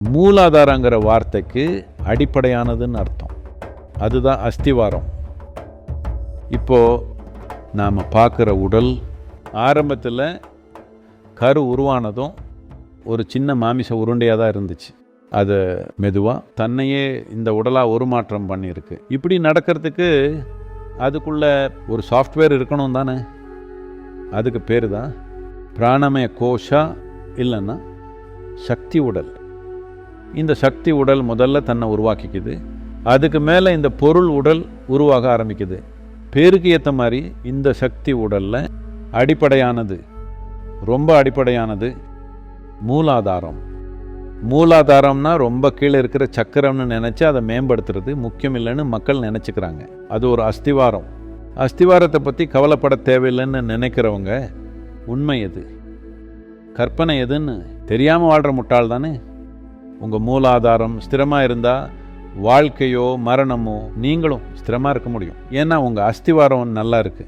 மூலாதாரங்கிற வார்த்தைக்கு அடிப்படையானதுன்னு அர்த்தம். அதுதான் அஸ்திவாரம். இப்போது நாம் பார்க்குற உடல் ஆரம்பத்தில் கரு உருவானதும் ஒரு சின்ன மாமிச உருண்டையாக தான் இருந்துச்சு. அது மெதுவாக தன்னையே இந்த உடலாக உருமாற்றம் பண்ணியிருக்கு. இப்படி நடக்கிறதுக்கு அதுக்குள்ளே ஒரு சாஃப்ட்வேர் இருக்கணும் தானே. அதுக்கு பேர் தான் பிராணமய கோஷா, இல்லைன்னா சக்தி உடல். இந்த சக்தி உடல் முதல்ல தன்னை உருவாக்கிக்குது. அதுக்கு மேலே இந்த பொருள் உடல் உருவாக ஆரம்பிக்குது. பேருக்கு ஏற்ற மாதிரி இந்த சக்தி உடலில் அடிப்படையானது, ரொம்ப அடிப்படையானது மூலாதாரம். மூலாதாரம்னா ரொம்ப கீழே இருக்கிற சக்கரம்னு நினச்சி அதை மேம்படுத்துறது முக்கியம் இல்லைன்னு மக்கள் நினச்சிக்கிறாங்க. அது ஒரு அஸ்திவாரம். அஸ்திவாரத்தை பற்றி கவலைப்பட தேவையில்லைன்னு நினைக்கிறவங்க உண்மை எது, கற்பனை எதுன்னு தெரியாமல் வாழ்கிற முட்டாள் தானே. உங்கள் மூலாதாரம் ஸ்திரமாக இருந்தால் வாழ்க்கையோ மரணமோ நீங்களும் ஸ்திரமாக இருக்க முடியும். ஏன்னா உங்கள் அஸ்திவாரம் நல்லா இருக்குது.